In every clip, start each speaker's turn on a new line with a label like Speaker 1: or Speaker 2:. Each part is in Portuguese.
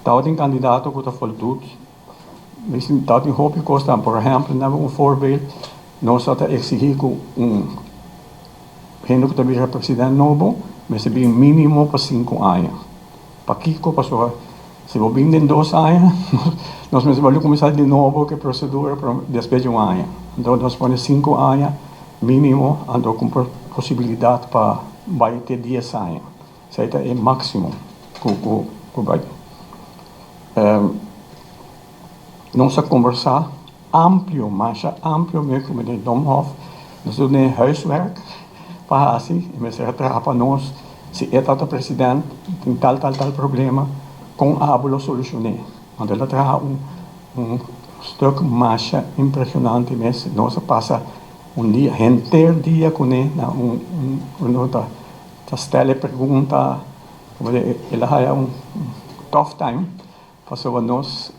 Speaker 1: dat een kandidaat ook voldoet. Misschien dat een hoop kost aan, por ejemplo, nemen we een voorbeeld. Nós estamos exigindo gente que está presidente novo, mas se bem mínimo para 5 anos. Para Kiko, pastor, se vou bem em 2 anos, nós vamos começar de novo que procedura depois de 1 ano. Então, nós põe 5 anos mínimo, então com possibilidade para vai ter 10 anos. Isso é o máximo que vai. Nós vamos conversar amplo, mais amplo mesmo com o meneer Domhoff. Nós temos huiswerk para assim, e nós retratar para nós se é tal presidente tem tal problema com a abolo solucionar. Então ela traz stuk mais impressionante mesmo. Nós passa dia inteiro dia com ele na nota stelle pergunta, ela é tough time. Passou nós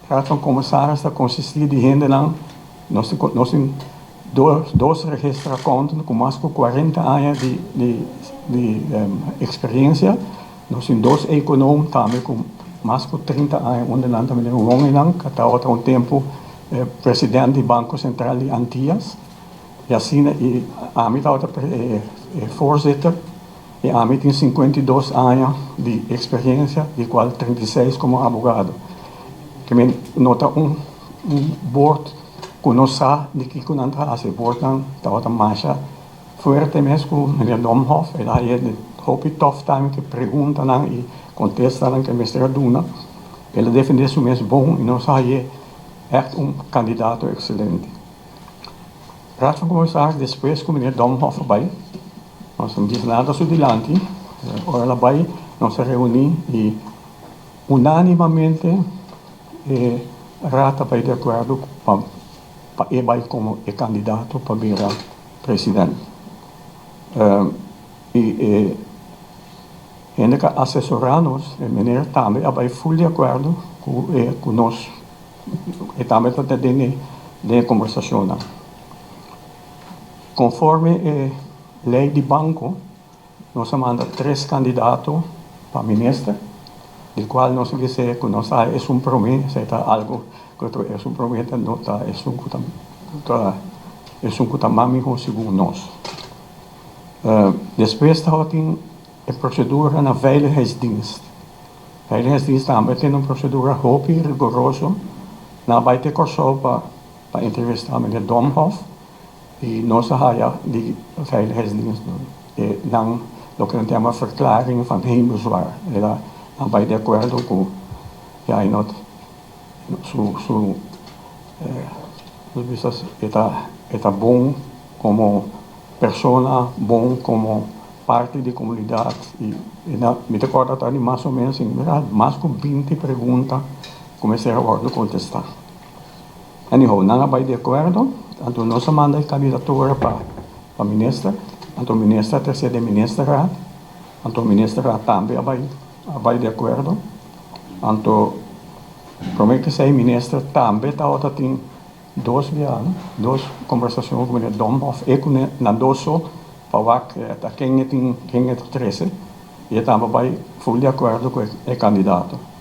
Speaker 1: Raad van Commissarissen, dat consistit de gente lang, nós temos dois registracontos com mais de 40 anos de experiência, nós temos 2 economos também com mais de 30 anos, onde lá também longe lang, que está outro tempo presidente do Banco Central de Antillas, e assim, a mim está voorzitter, e a mim tem 52 anos de experiência, de qual 36 como advogado. Que men nota board conosca de que com anta esse board não tá outra marcha forte mesmo com o meneer Domhoff, ele aí é hope tough time que pergunta não e contesta não que mestre Duna, ele defende isso mesmo bom e nós aí é candidato excelente. Raad van Commissarissen depois com o meneer Domhoff vai, nós não diz nada sobre dilante, ela vai nós se reunir e unanimamente Raad vai de acordo para ele como candidato para virar presidente. E ainda que assessorarmos, o meneer também vai full de acordo com nós. E também está tendo de conversação. Conforme a lei de banco, nós mandamos 3 candidatos para ministro, do qual nós dizemos que nós é promessa, é algo que é promessa, não está, é que também segundo nós. Depois tem a procedura na veiligheidsdienst. Veiligheidsdienst também tem uma procedura hoop rigorosa, na vai ter corso para entrevistar o meneer Domhoff, e nós de veiligheidsdienst dan ook een thema verklaring van heembezwaar. Dan bij de acordo com ja inot está bom como persona, bom como parte de comunidade e me recordo até mais ou menos mais de 20 perguntas comecei a contestar. Anyhow, não vai de acordo, então nós mandamos a candidatura para ministra, então ministra terceira de ministra, então ministra também vai de acordo, então prometo que sei ministra também está tem duas conversações com o meneer Domhoff e com na doso para quem é 13 e também vai full de acordo com o candidato.